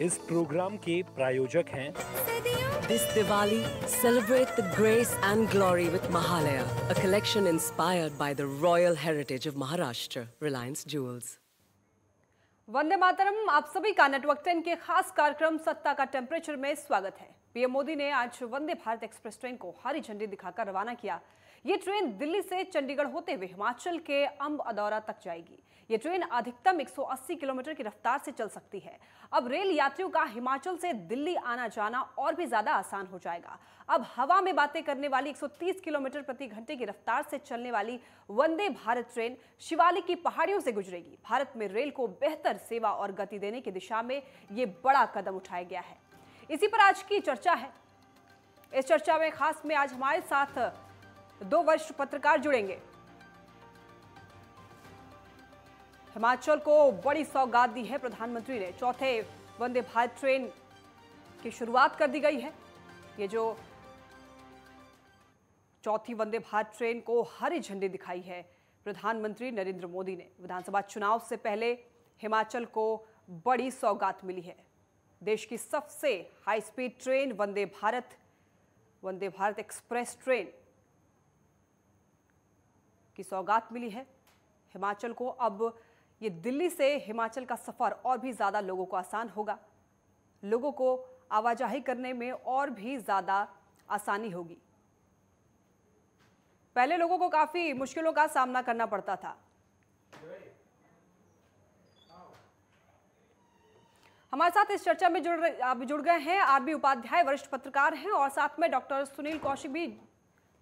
इस प्रोग्राम के प्रायोजक हैं This Diwali, celebrate the grace and glory with Mahalaya, a collection inspired by the royal heritage of Maharashtra, Reliance Jewels. Vande Mataram, आप सभी का नेटवर्क 10 के खास कार्यक्रम सत्ता का टेम्परेचर में स्वागत है। पीएम मोदी ने आज वंदे भारत एक्सप्रेस ट्रेन को हरी झंडी दिखाकर रवाना किया। ये ट्रेन दिल्ली से चंडीगढ़ होते हुए हिमाचल के अंब अदौरा तक जाएगी। ये ट्रेन अधिकतम 180 किलोमीटर की रफ्तार से चल सकती है। अब रेल यात्रियों का हिमाचल से दिल्ली आना जाना और भी ज्यादा आसान हो जाएगा। अब हवा में बातें करने वाली 130 किलोमीटर प्रति घंटे की रफ्तार से चलने वाली वंदे भारत ट्रेन शिवालिक की पहाड़ियों से गुजरेगी। भारत में रेल को बेहतर सेवा और गति देने की दिशा में ये बड़ा कदम उठाया गया है। इसी पर आज की चर्चा है। इस चर्चा में खास में आज हमारे साथ 2 वरिष्ठ पत्रकार जुड़ेंगे। हिमाचल को बड़ी सौगात दी है प्रधानमंत्री ने। चौथे वंदे भारत ट्रेन की शुरुआत कर दी गई है। ये जो चौथी वंदे भारत ट्रेन को हरी झंडी दिखाई है प्रधानमंत्री नरेंद्र मोदी ने। विधानसभा चुनाव से पहले हिमाचल को बड़ी सौगात मिली है। देश की सबसे high speed train Vande Bharat express train की सौगात मिली है हिमाचल को। अब ये दिल्ली से हिमाचल का सफर और भी ज्यादा लोगों को आसान होगा। लोगों को आवाजाही करने में और भी ज्यादा आसानी होगी। पहले लोगों को काफी मुश्किलों का सामना करना पड़ता था। हमारे साथ इस चर्चा में जुड़ गए हैं आरबी उपाध्याय, वरिष्ठ पत्रकार हैं, और साथ में डॉक्टर सुनील कौशिक भी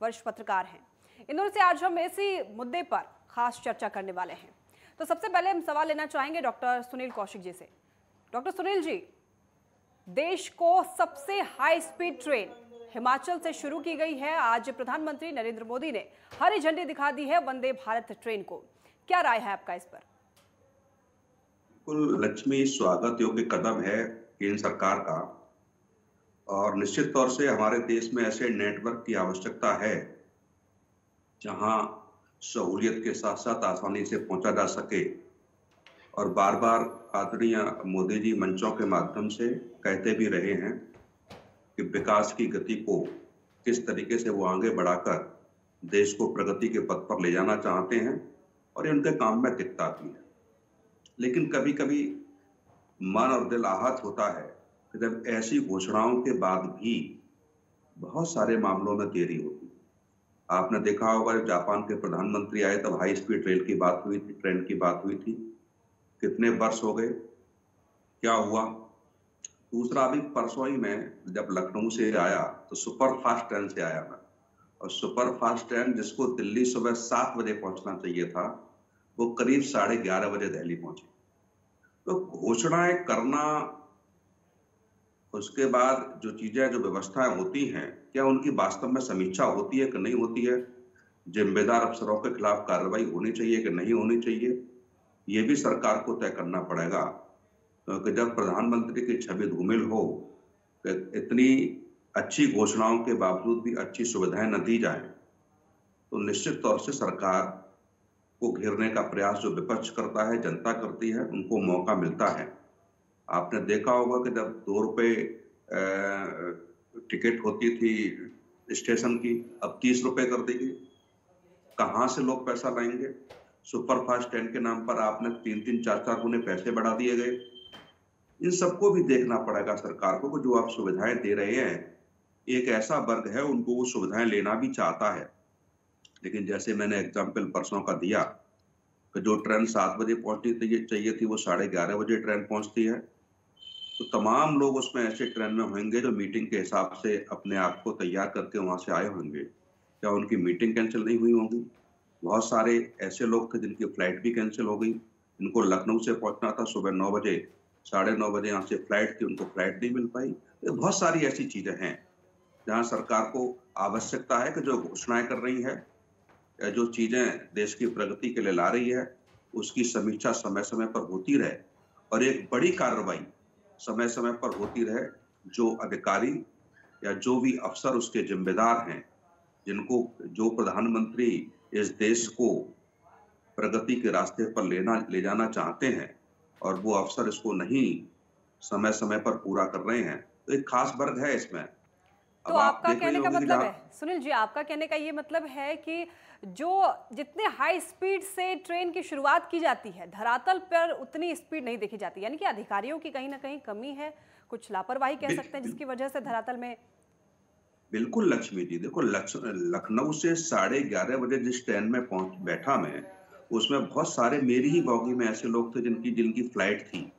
वरिष्ठ पत्रकार हैं। इन दोनों से आज हम इसी मुद्दे पर खास चर्चा करने वाले हैं। तो सबसे पहले हम सवाल लेना चाहेंगे डॉक्टर सुनील कौशिक जी से। डॉक्टर सुनील जी, देश को सबसे हाई स्पीड ट्रेन हिमाचल से शुरू की गई है। आज प्रधानमंत्री नरेंद्र मोदी ने हरी झंडी दिखा दी है वंदे भारत ट्रेन को। क्या राय है आपका इस पर? बिल्कुल लक्ष्मी, स्वागत योग्य कदम है केंद्र सरकार का, और निश्चित तौर से हमारे देश में ऐसे नेटवर्क की आवश्यकता है जहां सहूलियत के साथ साथ आसानी से पहुंचा जा सके। और बार बार आदरणीय मोदी जी मंचों के माध्यम से कहते भी रहे हैं कि विकास की गति को किस तरीके से वो आगे बढ़ाकर देश को प्रगति के पथ पर ले जाना चाहते हैं, और ये उनके काम में दिखता भी है। लेकिन कभी कभी मन और दिल आहत होता है कि जब ऐसी घोषणाओं के बाद भी बहुत सारे मामलों में देरी होती है। आपने देखा होगा जब जापान के प्रधानमंत्री आए तब हाई स्पीड रेल की बात हुई थी, ट्रेन की बात हुई थी। कितने वर्ष हो गए, क्या हुआ? दूसरा, अभी परसों ही मैं जब लखनऊ से आया तो सुपर फास्ट ट्रेन से आया मैं, और सुपर फास्ट ट्रेन जिसको दिल्ली सुबह 7 बजे पहुंचना चाहिए था, वो करीब 11:30 बजे दिल्ली पहुंची। तो घोषणाएं करना, उसके बाद जो चीजें, जो व्यवस्थाएं होती हैं, क्या उनकी वास्तव में समीक्षा होती है कि नहीं होती है? जिम्मेदार अफसरों के खिलाफ कार्रवाई होनी चाहिए कि नहीं होनी चाहिए, ये भी सरकार को तय करना पड़ेगा। क्योंकि जब प्रधानमंत्री की छवि धूमिल हो, इतनी अच्छी घोषणाओं के बावजूद भी अच्छी सुविधाएं न दी जाए, तो निश्चित तौर से सरकार को घेरने का प्रयास जो विपक्ष करता है, जनता करती है, उनको मौका मिलता है। आपने देखा होगा कि जब 2 रुपए टिकट होती थी स्टेशन की, अब 30 रुपए कर दी गई। कहाँ से लोग पैसा लाएंगे? सुपर फास्ट ट्रेन के नाम पर आपने 3-3, 4-4 गुने पैसे बढ़ा दिए गए। इन सबको भी देखना पड़ेगा सरकार को कि जो आप सुविधाएं दे रहे हैं, एक ऐसा वर्ग है उनको वो सुविधाएं लेना भी चाहता है। लेकिन जैसे मैंने एग्जाम्पल परसों का दिया कि जो ट्रेन 7 बजे पहुंचनी चाहिए थी वो 11:30 बजे ट्रेन पहुंचती है, तो तमाम लोग उसमें ऐसे ट्रेन में होंगे जो मीटिंग के हिसाब से अपने आप को तैयार करके वहां से आए होंगे। क्या उनकी मीटिंग कैंसिल नहीं हुई होगी? बहुत सारे ऐसे लोग थे जिनकी फ्लाइट भी कैंसिल हो गई। इनको लखनऊ से पहुंचना था सुबह 9 बजे, 9:30 बजे यहाँ से फ्लाइट थी, उनको फ्लाइट नहीं मिल पाई। तो बहुत सारी ऐसी चीजें हैं जहाँ सरकार को आवश्यकता है कि जो घोषणाएं कर रही है या जो चीजें देश की प्रगति के लिए ला रही है, उसकी समीक्षा समय समय पर होती रहे, और एक बड़ी कार्रवाई समय समय पर होती रहे। जो अधिकारी या जो भी अफसर उसके जिम्मेदार हैं, जिनको, जो प्रधानमंत्री इस देश को प्रगति के रास्ते पर ले जाना चाहते हैं, और वो अफसर इसको नहीं समय समय पर पूरा कर रहे हैं, तो एक खास वर्ग है इसमें। तो अब आप आपका देख रही कहने का होंगी कि मतलब जहाँ है, सुनील जी, आपका कहने का ये मतलब है कि जो जितने हाई स्पीड से ट्रेन की शुरुआत की जाती है, धरातल पर उतनी स्पीड नहीं देखी जाती, यानी कि अधिकारियों की कहीं ना कहीं कमी है, कुछ लापरवाही कह सकते हैं, जिसकी वजह से धरातल में। बिल्कुल लक्ष्मी जी, देखो लखनऊ से 11:30 बजे जिस ट्रेन में पहुंच बैठा मैं, उसमें बहुत सारे मेरी ही बॉगी में ऐसे लोग थे जिनकी जिनकी फ्लाइट थी,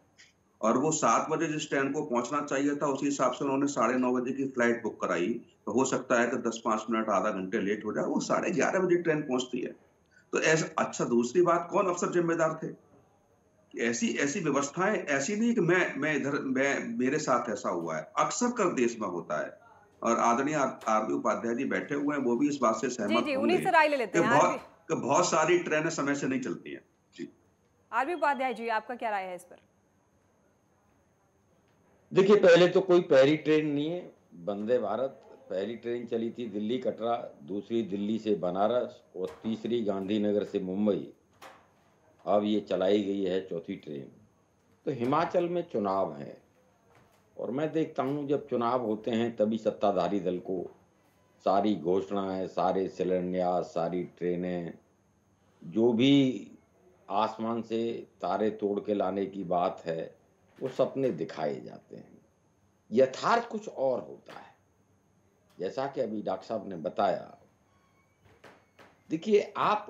और वो 7 बजे जिस ट्रेन को पहुंचना चाहिए था उसी हिसाब से उन्होंने 9:30 बजे की फ्लाइट बुक कराई। तो हो सकता है कि 10-5 मिनट आधा घंटे लेट हो जाए, वो 11:30 बजे ट्रेन पहुंचती है। तो ऐसा अच्छा, दूसरी बात, कौन अफसर जिम्मेदार थे? ऐसी ऐसी व्यवस्थाएं, ऐसी नहीं कि मैं मेरे साथ ऐसा हुआ है, अक्सर कर देश में होता है। और आदरणीय आरबी उपाध्याय जी बैठे हुए हैं, वो भी इस बात से जी सहमत जी, उन्हीं होंगे से राय ले लेते कि हैं। आरबी बहुत सारी ट्रेनें समय से नहीं चलती हैं। जी। आरबी उपाध्याय जी, आपका क्या राय है इस पर? देखिए, पहले तो कोई पहली ट्रेन नहीं है। वंदे भारत पहली ट्रेन चली थी दिल्ली कटरा, दूसरी दिल्ली से बनारस और तीसरी गांधीनगर से मुंबई। अब ये चलाई गई है चौथी ट्रेन। तो हिमाचल में चुनाव है और मैं देखता हूँ जब चुनाव होते हैं तभी सत्ताधारी दल को सारी घोषणाएं, सारे शिलान्यास, सारी ट्रेनें, जो भी आसमान से तारे तोड़ के लाने की बात है, वो सपने दिखाए जाते हैं। यथार्थ कुछ और होता है, जैसा कि अभी डॉक्टर साहब ने बताया। देखिए, आप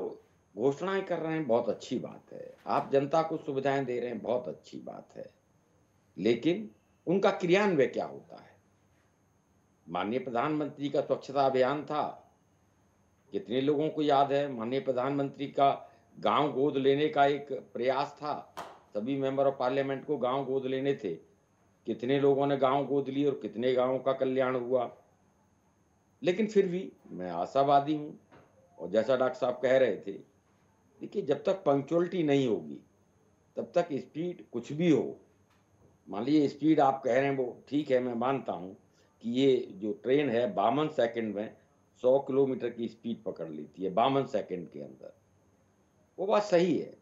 घोषणाएं कर रहे हैं, बहुत अच्छी बात है, आप जनता को सुविधाएं दे रहे हैं, बहुत अच्छी बात है, लेकिन उनका क्रियान्वयन क्या होता है? माननीय प्रधानमंत्री का स्वच्छता अभियान था, कितने लोगों को याद है? माननीय प्रधानमंत्री का गांव गोद लेने का एक प्रयास था, सभी मेंबर ऑफ पार्लियामेंट को गांव गोद लेने थे, कितने लोगों ने गांव गोद लिए और कितने गांवों का कल्याण हुआ। लेकिन फिर भी मैं आशावादी हूं, और जैसा डॉक्टर साहब कह रहे थे, देखिए, जब तक पंक्चुअलिटी नहीं होगी तब तक स्पीड कुछ भी हो। मान लीजिए स्पीड आप कह रहे हैं वो ठीक है, मैं मानता हूं कि ये जो ट्रेन है 52 सेकंड में 100 किलोमीटर की स्पीड पकड़ लेती है, 52 सेकंड के अंदर, वो बात सही है।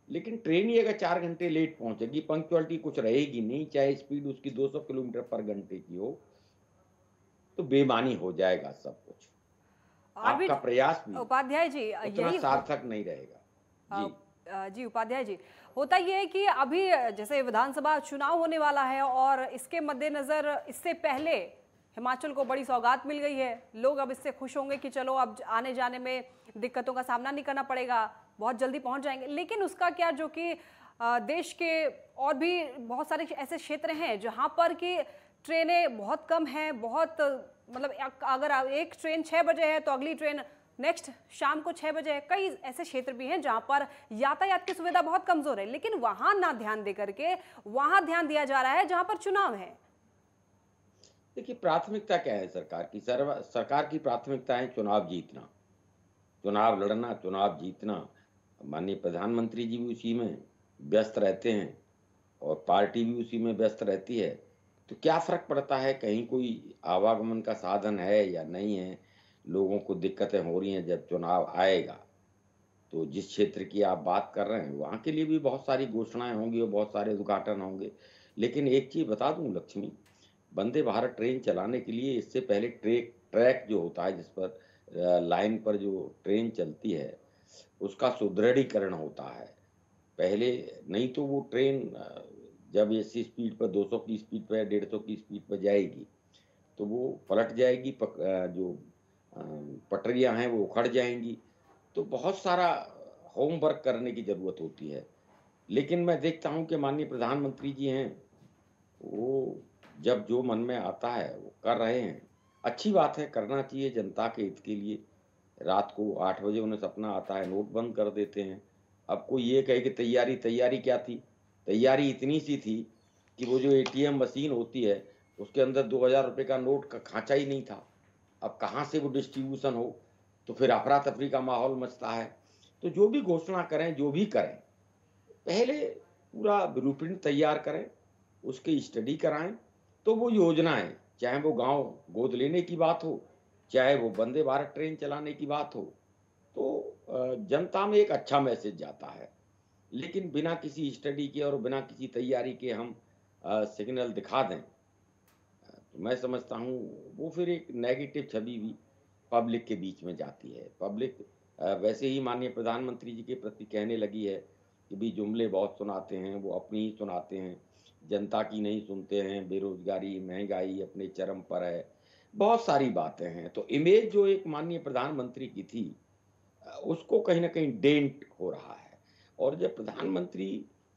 लेकिन ट्रेन ही अगर 4 घंटे लेट पहुंचेगी, पंक्चुअलिटी कुछ रहेगी नहीं, चाहे स्पीड उसकी 200 किलोमीटर पर घंटे की हो, तो बेमानी हो जाएगा सब कुछ। आपका प्रयास भी उपाध्याय जी उतना यही सार्थक नहीं रहेगा। जी जी उपाध्याय जी, होता ये है कि अभी जैसे विधानसभा चुनाव होने वाला है और इसके मद्देनजर इससे पहले हिमाचल को बड़ी सौगात मिल गई है। लोग अब इससे खुश होंगे कि चलो अब आने जाने में दिक्कतों का सामना नहीं करना पड़ेगा, बहुत जल्दी पहुंच जाएंगे। लेकिन उसका क्या, जो कि देश के और भी बहुत सारे ऐसे क्षेत्र हैं जहां पर कि ट्रेनें बहुत कम हैं, बहुत मतलब अगर एक ट्रेन 6 बजे है तो अगली ट्रेन नेक्स्ट शाम को 6 बजे है। कई ऐसे क्षेत्र भी हैं जहां पर यातायात की सुविधा बहुत कमजोर है, लेकिन वहां ना ध्यान दे करके वहां ध्यान दिया जा रहा है जहां पर चुनाव है। देखिए, प्राथमिकता क्या है सरकार की? सरकार की प्राथमिकता है चुनाव जीतना, चुनाव लड़ना, चुनाव जीतना। माननीय प्रधानमंत्री जी भी उसी में व्यस्त रहते हैं और पार्टी भी उसी में व्यस्त रहती है। तो क्या फर्क पड़ता है कहीं कोई आवागमन का साधन है या नहीं है, लोगों को दिक्कतें हो रही हैं। जब चुनाव आएगा तो जिस क्षेत्र की आप बात कर रहे हैं वहाँ के लिए भी बहुत सारी घोषणाएं होंगी और बहुत सारे उद्घाटन होंगे। लेकिन एक चीज़ बता दूं लक्ष्मी, वंदे भारत ट्रेन चलाने के लिए इससे पहले ट्रैक जो होता है, जिस पर लाइन पर जो ट्रेन चलती है, उसका सुदृढ़ीकरण होता है पहले। नहीं तो वो ट्रेन जब ऐसी स्पीड पर 200 की स्पीड पर 150 की स्पीड पर जाएगी तो वो पलट जाएगी, जो पटरियां हैं वो उखड़ जाएंगी। तो बहुत सारा होमवर्क करने की ज़रूरत होती है। लेकिन मैं देखता हूं कि माननीय प्रधानमंत्री जी हैं, वो जब जो मन में आता है वो कर रहे हैं। अच्छी बात है, करना चाहिए जनता के हित के लिए। रात को 8 बजे उन्हें सपना आता है, नोट बंद कर देते हैं। अब कोई ये कहे कि तैयारी क्या थी? तैयारी इतनी सी थी कि वो जो ATM मशीन होती है उसके अंदर 2000 रुपये का नोट का खांचा ही नहीं था। अब कहाँ से वो डिस्ट्रीब्यूशन हो, तो फिर अफरा तफरी का माहौल मचता है। तो जो भी घोषणा करें, जो भी करें, पहले पूरा ब्लूप्रिंट तैयार करें, उसकी स्टडी कराएं, तो वो योजनाएं, चाहे वो गांव गोद लेने की बात हो, चाहे वो वंदे भारत ट्रेन चलाने की बात हो, तो जनता में एक अच्छा मैसेज जाता है। लेकिन बिना किसी स्टडी के और बिना किसी तैयारी के हम सिग्नल दिखा दें, तो मैं समझता हूँ वो फिर एक नेगेटिव छवि भी पब्लिक के बीच में जाती है। पब्लिक वैसे ही माननीय प्रधानमंत्री जी के प्रति कहने लगी है कि भी जुमले बहुत सुनाते हैं, वो अपनी ही सुनाते हैं, जनता की नहीं सुनते हैं, बेरोजगारी महंगाई अपने चरम पर है, बहुत सारी बातें हैं। तो इमेज जो एक माननीय प्रधानमंत्री की थी उसको कहीं ना कहीं डेंट हो रहा है। और जब प्रधानमंत्री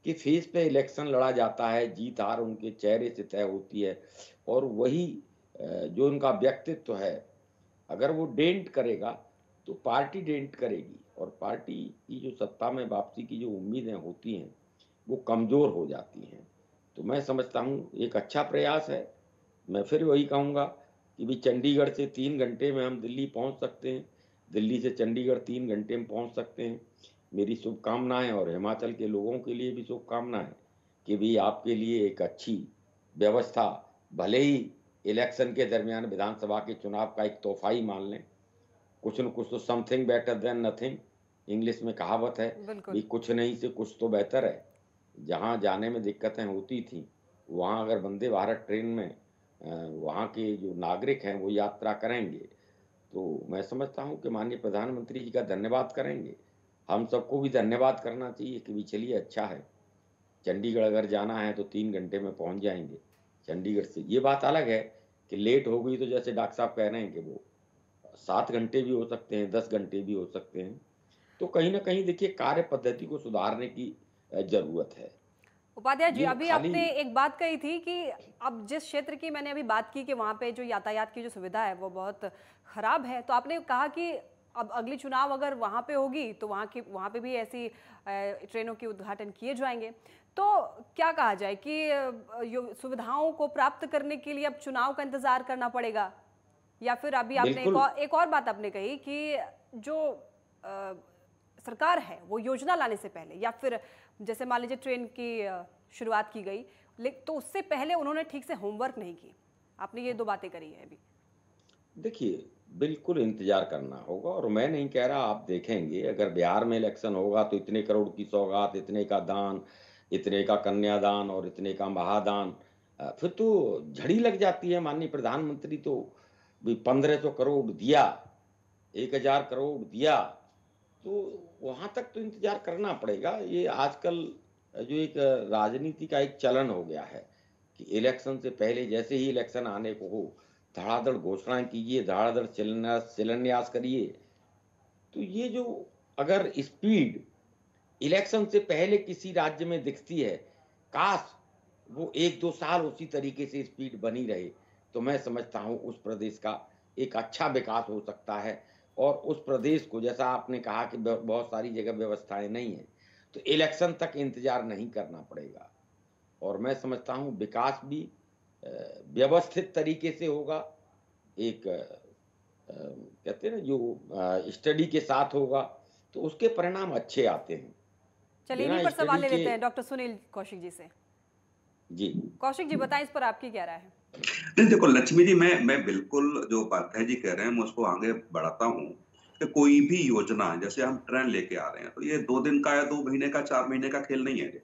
के फेस पे इलेक्शन लड़ा जाता है, जीत हार उनके चेहरे से तय होती है, और वही जो उनका व्यक्तित्व है अगर वो डेंट करेगा तो पार्टी डेंट करेगी, और पार्टी की जो सत्ता में वापसी की जो उम्मीदें होती हैं वो कमज़ोर हो जाती हैं। तो मैं समझता हूँ एक अच्छा प्रयास है। मैं फिर वही कहूँगा कि भी चंडीगढ़ से 3 घंटे में हम दिल्ली पहुँच सकते हैं, दिल्ली से चंडीगढ़ 3 घंटे में पहुँच सकते हैं। मेरी शुभकामनाएं, और हिमाचल के लोगों के लिए भी शुभकामनाएं कि भी आपके लिए एक अच्छी व्यवस्था, भले ही इलेक्शन के दरमियान विधानसभा के चुनाव का एक तोहफा ही मान लें, कुछ न कुछ तो something better than nothing, English में कहावत है भी कुछ नहीं से कुछ तो बेहतर है। जहाँ जाने में दिक्कतें होती थी वहाँ अगर वंदे भारत ट्रेन में वहाँ के जो नागरिक हैं वो यात्रा करेंगे तो मैं समझता हूँ कि माननीय प्रधानमंत्री जी का धन्यवाद करेंगे। हम सबको भी धन्यवाद करना चाहिए कि भी चलिए अच्छा है, चंडीगढ़ अगर जाना है तो 3 घंटे में पहुँच जाएंगे चंडीगढ़ से। ये बात अलग है कि लेट हो गई तो जैसे डॉक्टर साहब कह रहे हैं कि वो 7 घंटे भी हो सकते हैं, 10 घंटे भी हो सकते हैं। तो कहीं ना कहीं देखिए कार्य पद्धति को सुधारने की जरूरत है। उपाध्याय जी, अभी आपने एक बात कही थी कि अब जिस क्षेत्र की मैंने अभी बात की कि वहाँ पे जो यातायात की जो सुविधा है वो बहुत खराब है, तो आपने कहा कि अब अगली चुनाव अगर वहाँ पे होगी तो वहाँ पे भी ऐसी ट्रेनों के उद्घाटन किए जाएंगे। तो क्या कहा जाए कि सुविधाओं को प्राप्त करने के लिए अब चुनाव का इंतजार करना पड़ेगा, या फिर अभी आपने एक और बात आपने कही कि जो सरकार है वो योजना लाने से पहले, या फिर जैसे मान लीजिए ट्रेन की शुरुआत की गई तो उससे पहले उन्होंने ठीक से होमवर्क नहीं की। आपने ये 2 बातें करी है अभी। देखिए बिल्कुल इंतजार करना होगा, और मैं नहीं कह रहा, आप देखेंगे अगर बिहार में इलेक्शन होगा तो इतने करोड़ की सौगात, इतने का दान, इतने का कन्यादान और इतने का महादान, फिर तो झड़ी लग जाती है। माननीय प्रधानमंत्री तो 1500 करोड़ दिया, 1000 करोड़ दिया, तो वहाँ तक तो इंतजार करना पड़ेगा। ये आजकल जो एक राजनीति का एक चलन हो गया है कि इलेक्शन से पहले जैसे ही इलेक्शन आने को हो धड़ाधड़ घोषणाएं कीजिए, धड़ाधड़ शिलान्यास करिए। तो ये जो अगर स्पीड इलेक्शन से पहले किसी राज्य में दिखती है, काश वो 1-2 साल उसी तरीके से स्पीड बनी रहे तो मैं समझता हूँ उस प्रदेश का एक अच्छा विकास हो सकता है। और उस प्रदेश को, जैसा आपने कहा कि बहुत सारी जगह व्यवस्थाएं नहीं है, तो इलेक्शन तक इंतजार नहीं करना पड़ेगा। और मैं समझता हूँ विकास भी व्यवस्थित तरीके से होगा, एक कहते हैं ना जो स्टडी के साथ होगा, तो उसके परिणाम अच्छे आते हैं। चलिए इन्हीं पर सवाल ले लेते हैं डॉक्टर सुनील कौशिक जी से। जी कौशिक जी बताएं इस पर आपकी क्या राय है? नहीं देखो लक्ष्मी जी, मैं बिल्कुल जो उपाध्याय जी कह रहे हैं मैं उसको आगे बढ़ाता हूँ कि कोई भी योजना, जैसे हम ट्रेन लेके आ रहे हैं तो ये 2 दिन का या 2 महीने का 4 महीने का खेल नहीं है,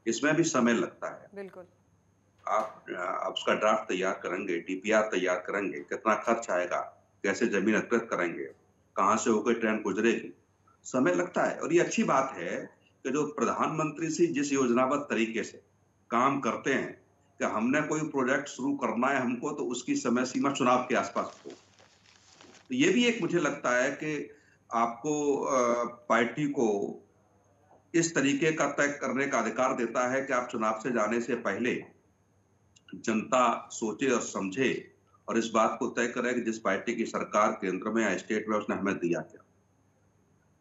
इसमें भी समय लगता है। बिल्कुल। आप उसका ड्राफ्ट तैयार करेंगे, डीपीआर तैयार करेंगे, कितना खर्च आएगा, कैसे जमीन अधिकृत करेंगे, कहाँ से होकर ट्रेन गुजरेगी, समय लगता है। और ये अच्छी बात है कि जो प्रधानमंत्री जी जिस योजनाबद्ध तरीके से काम करते हैं कि हमने कोई प्रोजेक्ट शुरू करना है हमको तो उसकी समय सीमा चुनाव के आसपास हो, तो ये भी एक मुझे लगता है कि आपको पार्टी को इस तरीके का तय करने का अधिकार देता है कि आप चुनाव से जाने से पहले जनता सोचे और समझे और इस बात को तय करे कि जिस पार्टी की सरकार केंद्र में या स्टेट में उसने हमें दिया क्या।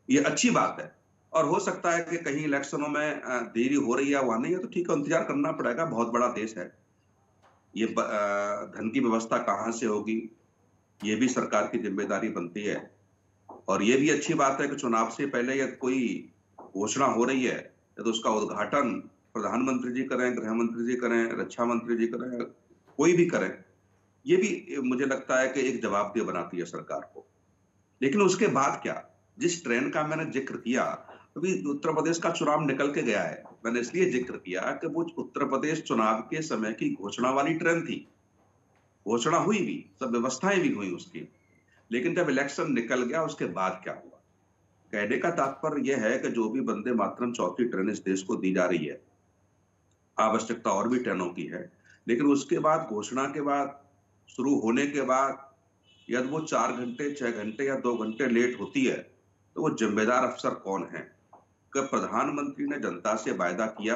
ये अच्छी बात है। और हो सकता है कि कहीं इलेक्शनों में देरी हो रही है, वहां नहीं है तो ठीक है, इंतजार करना पड़ेगा। बहुत बड़ा देश है, ये धन की व्यवस्था कहाँ से होगी ये भी सरकार की जिम्मेदारी बनती है। और ये भी अच्छी बात है कि चुनाव से पहले यदि कोई घोषणा हो रही है तो उसका उद्घाटन प्रधानमंत्री जी करें, गृह मंत्री जी करें, रक्षा मंत्री जी करें, कोई भी करें, ये भी मुझे लगता है कि एक जवाबदेह बनाती है सरकार को। लेकिन उसके बाद क्या, जिस ट्रेन का मैंने जिक्र किया अभी उत्तर प्रदेश का चुनाव निकल के गया है। मैंने इसलिए जिक्र किया कि वो उत्तर प्रदेश चुनाव के समय की घोषणा वाली ट्रेन थी, घोषणा हुई भी, सब व्यवस्थाएं भी हुई उसकी, लेकिन जब इलेक्शन निकल गया उसके बाद क्या हुआ। कहने का तात्पर्य यह है कि जो भी वंदे मातरम चौथी ट्रेन इस देश को दी जा रही है, आवश्यकता और भी ट्रेनों की है, लेकिन उसके बाद घोषणा के बाद, शुरू होने के बाद यदि वो 4 घंटे 6 घंटे या 2 घंटे लेट होती है तो वो जिम्मेदार अफसर कौन है? कि प्रधानमंत्री ने जनता से वायदा किया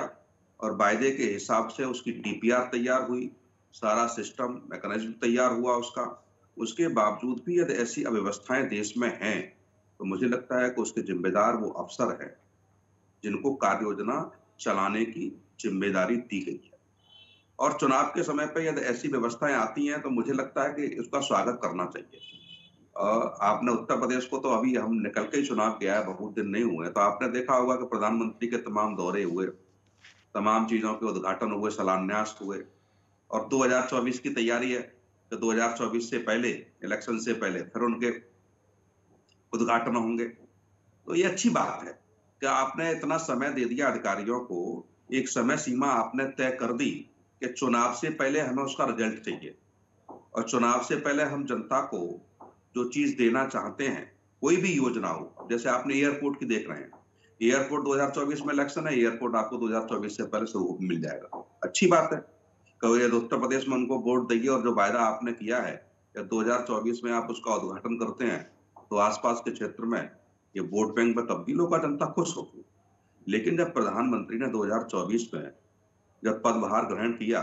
और वायदे के हिसाब से उसकी डीपीआर तैयार हुई, सारा सिस्टम मैकेनिज्म तैयार हुआ उसका, उसके बावजूद भी यदि ऐसी अव्यवस्थाएं देश में हैं तो मुझे लगता है कि उसके जिम्मेदार वो अफसर हैं जिनको कार्य योजना चलाने की जिम्मेदारी दी गई है। और चुनाव के समय पर यदि ऐसी व्यवस्थाएं आती हैं तो मुझे लगता है कि उसका स्वागत करना चाहिए। आपने उत्तर प्रदेश को तो अभी हम निकल के ही चुनाव गया है, बहुत दिन नहीं हुए, तो आपने देखा होगा कि प्रधानमंत्री के तमाम दौरे हुए, तमाम चीजों के उद्घाटन हुए, शिलान्यास हुए, और 2024 की तैयारी है कि 2024 से पहले, इलेक्शन से पहले फिर उनके उद्घाटन होंगे। तो ये अच्छी बात है कि आपने इतना समय दे दिया अधिकारियों को, एक समय सीमा आपने तय कर दी कि चुनाव से पहले हमें उसका रिजल्ट चाहिए, और चुनाव से पहले हम जनता को जो चीज देना चाहते हैं, कोई भी योजना हो, जैसे आपने एयरपोर्ट की देख रहे हैं, एयरपोर्ट 2024 में इलेक्शन है, एयरपोर्ट आपको 2024 से पहले शुरू मिल जाएगा, अच्छी बात है। कभी उत्तर प्रदेश में उनको वोट देंगे और जो वायदा आपने किया है या 2024 में आप उसका उद्घाटन करते हैं तो आसपास के क्षेत्र में ये वोट बैंक में कभी लोग जनता खुश होगी। लेकिन जब प्रधानमंत्री ने 2024 में जब पदभार ग्रहण किया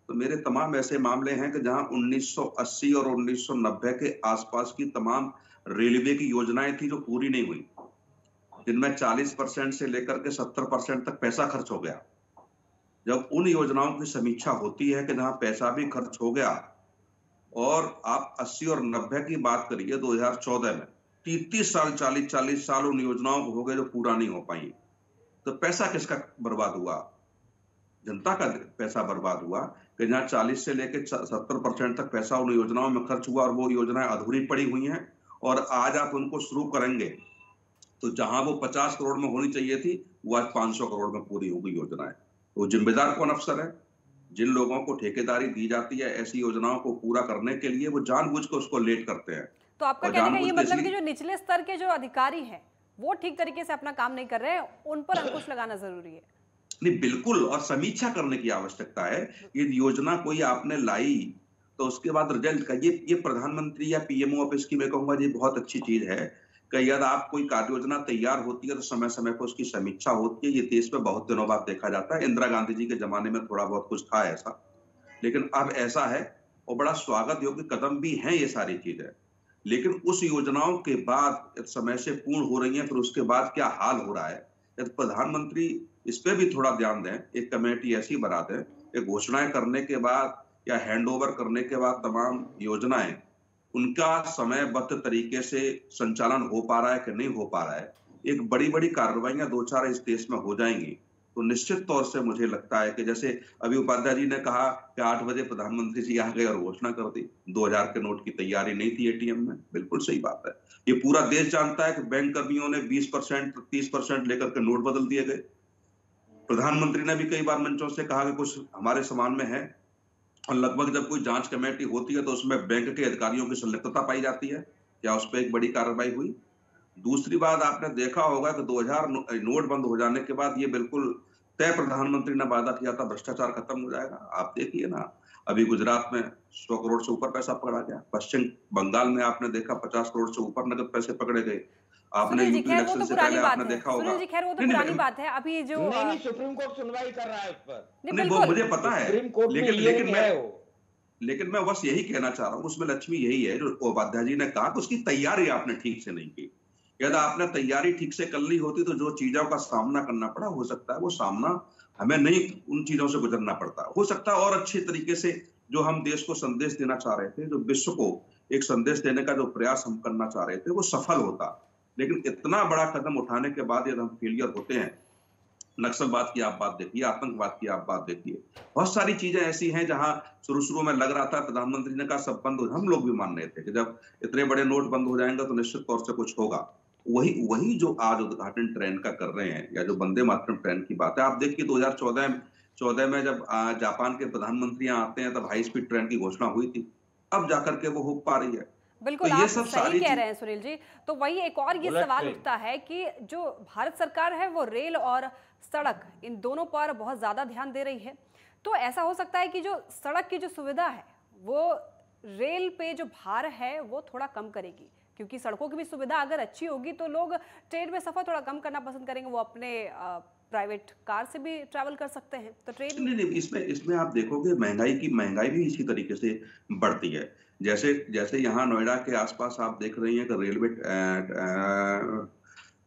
तो मेरे तमाम ऐसे मामले हैं कि जहां 1980 और 1990 के आसपास की तमाम रेलवे की योजनाएं थी जो पूरी नहीं हुई, जिनमें 40% से लेकर के 70% तक पैसा खर्च हो गया। जब उन योजनाओं की समीक्षा होती है कि जहां पैसा भी खर्च हो गया, और आप 80 और 90 की बात करिए 2014 में 30 साल 40 साल उन योजनाओं को हो गए जो पूरा नहीं हो पाई, तो पैसा किसका बर्बाद हुआ? जनता का पैसा बर्बाद हुआ कि जहां 40 से लेकर 70% तक पैसा उन योजनाओं में खर्च हुआ और वो योजनाएं अधूरी पड़ी हुई हैं, और आज आप उनको शुरू करेंगे तो जहां वो 50 करोड़ में होनी चाहिए थी वो आज 500 करोड़ में पूरी होगी योजनाएं। तो जिम्मेदार कौन अफसर है? जिन लोगों को ठेकेदारी दी जाती है ऐसी योजनाओं को पूरा करने के लिए, वो जानबूझ के उसको लेट करते हैं। तो आपका कहने का ये मतलब कि जो निचले स्तर के जो अधिकारी हैं वो ठीक तरीके से अपना काम नहीं कर रहे हैं, उन पर अंकुश लगाना जरूरी है। नहीं, बिल्कुल, और समीक्षा करने की आवश्यकता है। ये योजना कोई आपने लाई तो उसके बाद रिजल्ट का ये प्रधानमंत्री या पीएमओ ऑफिस की, मैं कहूंगा ये बहुत अच्छी चीज है कि यदि आप कोई कार्य योजना तैयार होती है तो समय समय पर उसकी समीक्षा होती है। ये देश में बहुत दिनों बाद देखा जाता है। इंदिरा गांधी जी के जमाने में थोड़ा बहुत कुछ था ऐसा, लेकिन अब ऐसा है, और बड़ा स्वागत योग्य कदम भी है ये सारी चीजें। लेकिन उस योजनाओं के बाद समय से पूर्ण हो रही है, फिर उसके बाद क्या हाल हो रहा है, यदि प्रधानमंत्री इस पे भी थोड़ा ध्यान दें, एक कमेटी ऐसी बना दें, एक घोषणाएं करने के बाद या हैंडओवर करने के बाद तमाम योजनाएं, उनका समयबद्ध तरीके से संचालन हो पा रहा है कि नहीं हो पा रहा है, एक बड़ी बड़ी कार्रवाइयां 2-4 इस देश में हो जाएंगी तो निश्चित तौर से मुझे लगता है कि जैसे अभी उपाध्याय जी ने कहा कि 8 बजे प्रधानमंत्री जी आ गए और घोषणा कर दी, 2000 के नोट की तैयारी नहीं थी एटीएम में, बिल्कुल सही बात है। ये पूरा देश जानता है कि बैंक कर्मियों ने 20% 30% लेकर के नोट बदल दिए गए। प्रधानमंत्री ने भी कई बार मंचों से कहा कि कुछ हमारे समान में है, और लगभग जब कोई जांच कमेटी होती है तो उसमें बैंक के अधिकारियों की संलिप्तता पाई जाती है। क्या उस पर एक बड़ी कार्रवाई हुई? दूसरी बात, आपने देखा होगा कि 2000 नोट बंद हो जाने के बाद ये बिल्कुल तय प्रधानमंत्री ने वादा किया था भ्रष्टाचार खत्म हो जाएगा। आप देखिए ना, अभी गुजरात में 100 करोड़ से ऊपर पैसा पकड़ा गया, पश्चिम बंगाल में आपने देखा 50 करोड़ से ऊपर नकद पैसे पकड़े गए। आपने यूपी इलेक्शन से पहले आपने देखा होगा। सुनील जी, खैर वो तो पुरानी बात है। अभी जो नहीं, सुप्रीम कोर्ट सुनवाई कर रहा है उस पर। नहीं, वो मुझे पता है, लेकिन मैं बस यही कहना चाह रहा हूँ, उसमें लक्ष्मी यही है जो उपाध्याय जी ने कहा कि उसकी तैयारी आपने ठीक से नहीं की। यदि आपने तैयारी ठीक से कर ली होती तो जो चीजों का सामना करना पड़ा, हो सकता है वो सामना हमें नहीं उन चीजों से गुजरना पड़ता, हो सकता है और अच्छे तरीके से जो हम देश को संदेश देना चाह रहे थे, जो विश्व को एक संदेश देने का जो प्रयास हम करना चाह रहे थे, वो सफल होता। लेकिन इतना बड़ा कदम उठाने के बाद यदि हम फेलियर होते हैं, नक्सलवाद की आप बात देखिए, आतंकवाद की आप बात देखिए, बहुत सारी चीजें ऐसी हैं जहां शुरू में लग रहा था, प्रधानमंत्री ने कहा सब बंद हो, हम लोग भी मान रहे थे कि जब इतने बड़े नोट बंद हो जाएंगे तो निश्चित तौर से कुछ होगा, वही वही जो आज उद्घाटन ट्रेन का कर रहे हैं, या जो वंदे मातरम ट्रेन की बात है, आप देखिए 2014 में जब जापान के प्रधानमंत्री यहाँ आते हैं तब हाई स्पीड ट्रेन की घोषणा हुई थी, अब जाकर के वो हो पा रही है। बिल्कुल, तो आप ये सब सही सारी कह चीज रहे हैं सुनील जी। तो वही एक और ये बुलेट सवाल ट्रेन। उठता है कि जो भारत सरकार है वो रेल और सड़क इन दोनों पर बहुत ज्यादा ध्यान दे रही है। तो ऐसा हो सकता है कि जो सड़क की जो सुविधा है वो रेल पे जो भार है वो थोड़ा कम करेगी, क्योंकि सड़कों की भी सुविधा अगर अच्छी होगी तो लोग ट्रेन में सफर थोड़ा कम करना पसंद करेंगे, वो अपने प्राइवेट कार से भी ट्रैवल कर सकते हैं। तो ट्रेन नहीं नहीं, इसमें आप देखोगे महंगाई भी इसी तरीके से बढ़ती है। जैसे जैसे यहाँ नोएडा के आसपास आप देख रही हैं कि रेलवे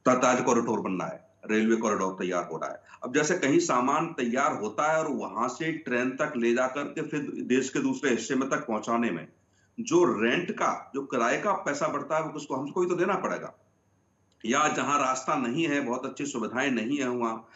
ताज कॉरिडोर बन रहा है, रेलवे कॉरिडोर तैयार हो रहा है। अब जैसे कहीं सामान तैयार होता है और वहां से ट्रेन तक ले जाकर के फिर देश के दूसरे हिस्से में तक पहुंचाने में जो रेंट का, जो किराए का पैसा बढ़ता है, वो उसको हमको ही तो देना पड़ेगा। या जहां रास्ता नहीं है, बहुत अच्छी सुविधाएं नहीं है वहाँ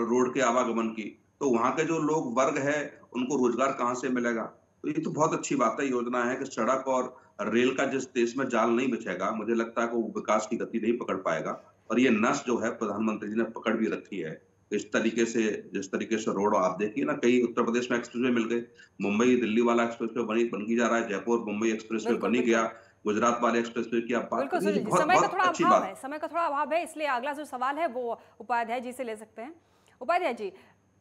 रोड के आवागमन की, तो वहां के जो लोग वर्ग है उनको रोजगार कहाँ से मिलेगा? तो ये तो बहुत अच्छी बात है, योजना है कि सड़क और रेल का जिस देश में जाल नहीं बिछेगा, मुझे लगता है कि वो विकास की गति नहीं पकड़ पाएगा। और ये नस जो है प्रधानमंत्री जी ने पकड़ भी रखी है। इस तरीके से, जिस तरीके से रोड आप देखिए ना, कई उत्तर प्रदेश में एक्सप्रेसवे मिल गए, मुंबई दिल्ली वाला एक्सप्रेसवे बन ही जा रहा है, जयपुर मुंबई एक्सप्रेसवे बिल्कुल बन ही बिल्कुल गया, गुजरात वाले एक्सप्रेसवे की आप बात बिल्कुल करिए, सुनील जी, बहुत समय का बहुत थोड़ा अच्छी अभाव बात। है, समय का थोड़ा अभाव है, इसलिए अगला जो सवाल है वो उपाध्याय जी से ले सकते हैं। उपाध्याय जी,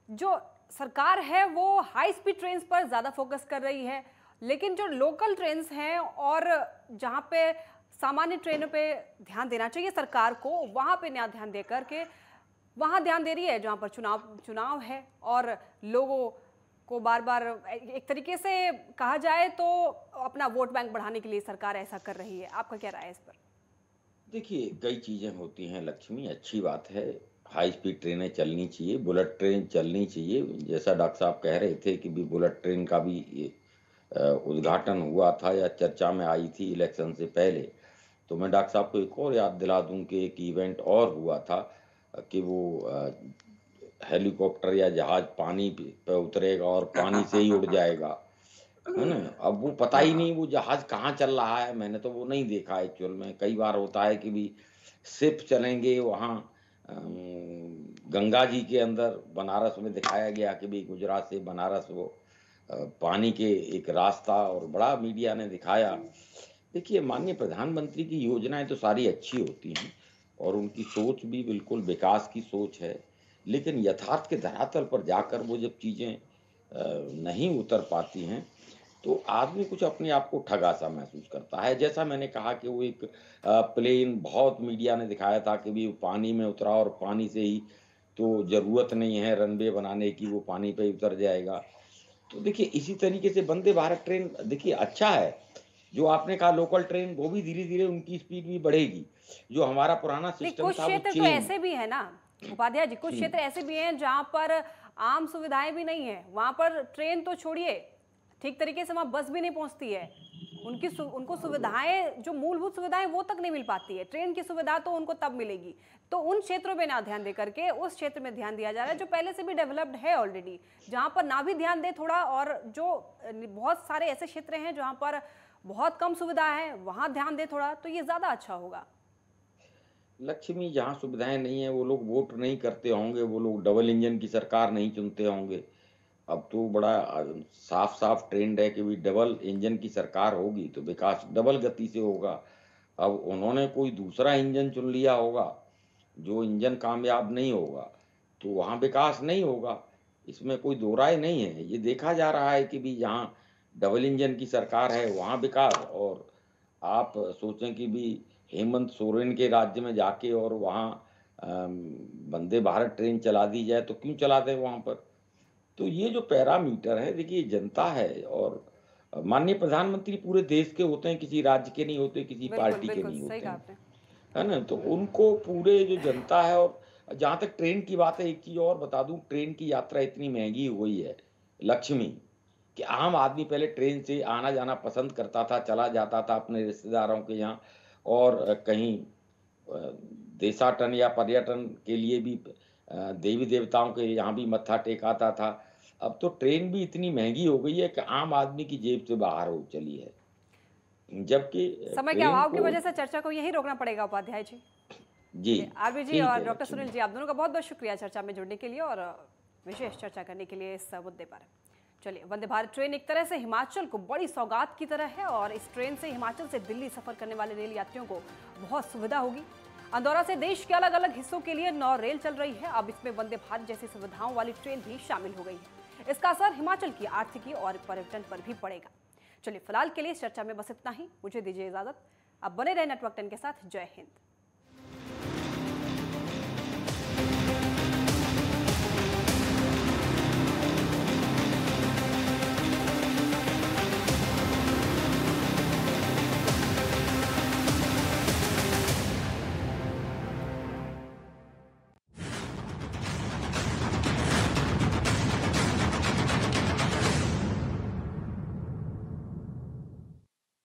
जो सरकार है वो हाई स्पीड ट्रेन पर ज्यादा फोकस कर रही है, लेकिन जो लोकल ट्रेन हैं और जहां पे सामान्य ट्रेनों पे ध्यान देना चाहिए सरकार को, वहां पे ना ध्यान दे करके वहां ध्यान दे रही है जहां पर चुनाव है और लोगों को बार बार एक तरीके से कहा जाए तो अपना वोट बैंक बढ़ाने के लिए सरकार ऐसा कर रही है। आपका क्या राय है इस पर? देखिए, कई चीजें होती हैं लक्ष्मी, अच्छी बात है, हाई स्पीड ट्रेनें चलनी चाहिए, बुलेट ट्रेन चलनी चाहिए। जैसा डॉक्टर साहब कह रहे थे कि भी बुलेट ट्रेन का भी उद्घाटन हुआ था या चर्चा में आई थी इलेक्शन से पहले। तो मैं डॉक्टर साहब को एक और याद दिला दूं कि एक इवेंट और हुआ था कि वो हेलीकॉप्टर या जहाज पानी पे उतरेगा और पानी से ही उड़ जाएगा, है ना। अब वो पता ही नहीं वो जहाज कहाँ चल रहा है, मैंने तो वो नहीं देखा एक्चुअल में। कई बार होता है कि भी शिप चलेंगे वहाँ गंगा जी के अंदर, बनारस में दिखाया गया कि भी गुजरात से बनारस वो पानी के एक रास्ता, और बड़ा मीडिया ने दिखाया। देखिए, माननीय प्रधानमंत्री की योजनाएं तो सारी अच्छी होती हैं और उनकी सोच भी बिल्कुल विकास की सोच है, लेकिन यथार्थ के धरातल पर जाकर वो जब चीज़ें नहीं उतर पाती हैं तो आदमी कुछ अपने आप को ठगा सा महसूस करता है। जैसा मैंने कहा कि वो एक प्लेन बहुत मीडिया ने दिखाया था कि भी वो पानी में उतरा और पानी से ही, तो ज़रूरत नहीं है रनवे बनाने की, वो पानी पे ही उतर जाएगा। तो देखिए, इसी तरीके से वंदे भारत ट्रेन देखिए अच्छा है, जो आपने कहा लोकल ट्रेन, वो भी धीरे-धीरे उनकी स्पीड भी बढ़ेगी। जो हमारा पुराना नहीं, सिस्टम कुछ था वो क्षेत्र तो चेन। ऐसे भी है ना उपाध्याय जी, कुछ क्षेत्र ऐसे भी हैं जहां पर आम सुविधाएं भी नहीं है, वहां पर ट्रेन तो छोड़िए, ठीक तरीके से वहां बस भी नहीं पहुंचती है, उनको सुविधाएं, जो मूलभूत सुविधाएं वो तक नहीं मिल पाती है। ट्रेन की सुविधा तो उनको तब मिलेगी। तो उन क्षेत्रों में ना ध्यान दे करके उस क्षेत्र में ध्यान दिया जा रहा है जो पहले से भी डेवलप्ड है ऑलरेडी, जहां पर ना भी ध्यान दे थोड़ा, और जो बहुत सारे ऐसे क्षेत्र हैं जहां पर बहुत कम सुविधा है वहां ध्यान दे थोड़ा, तो ये ज्यादा अच्छा होगा। लक्ष्मी, जहाँ सुविधाएं नहीं है वो लोग वोट नहीं करते होंगे, वो लोग डबल इंजन की सरकार नहीं चुनते होंगे। अब तो बड़ा साफ साफ ट्रेंड है कि भी डबल इंजन की सरकार होगी तो विकास डबल गति से होगा। अब उन्होंने कोई दूसरा इंजन चुन लिया होगा, जो इंजन कामयाब नहीं होगा तो वहाँ विकास नहीं होगा, इसमें कोई दो राय नहीं है। ये देखा जा रहा है कि भी जहाँ डबल इंजन की सरकार है वहाँ विकास, और आप सोचें कि भी हेमंत सोरेन के राज्य में जाके और वहाँ वंदे भारत ट्रेन चला दी जाए तो क्यों चला दें वहाँ पर। तो ये जो पैरामीटर है, देखिए जनता है, और माननीय प्रधानमंत्री पूरे देश के होते हैं, किसी राज्य के नहीं होते, किसी बिल्कुल पार्टी के बिल्कुल नहीं सही होते कहा हैं, आपने। है ना। तो उनको पूरे जो जनता है, और जहाँ तक ट्रेन की बात है, एक चीज और बता दूं, ट्रेन की यात्रा इतनी महंगी हो गई है लक्ष्मी कि आम आदमी पहले ट्रेन से आना जाना पसंद करता था, चला जाता था अपने रिश्तेदारों के यहाँ, और कहीं देशाटन या पर्यटन के लिए भी देवी देवताओं के यहाँ भी मत्था टेकाता था। अब तो ट्रेन भी इतनी महंगी हो गई है कि आम आदमी की जेब से बाहर हो चली है। जबकि समय के ट्रेन अभाव की को वजह से चर्चा को यहीं रोकना पड़ेगा उपाध्याय जी। जी आरबी जी ठीक और है डॉक्टर लक्ष्मी। सुनील जी, आप दोनों का बहुत बहुत शुक्रिया चर्चा में जुड़ने के लिए और विशेष चर्चा करने के लिए इस मुद्दे पर। चलिए, वंदे भारत ट्रेन एक तरह से हिमाचल को बड़ी सौगात की तरह है और इस ट्रेन से हिमाचल से दिल्ली सफर करने वाले रेल यात्रियों को बहुत सुविधा होगी। अंदौरा से देश के अलग अलग हिस्सों के लिए 9 रेल चल रही है। अब इसमें वंदे भारत जैसी सुविधाओं वाली ट्रेन भी शामिल हो गई है। इसका असर हिमाचल की आर्थिकी और पर्यटन पर भी पड़ेगा। चलिए, फिलहाल के लिए इस चर्चा में बस इतना ही। मुझे दीजिए इजाजत। अब बने रहे नेटवर्क 10 के साथ। जय हिंद।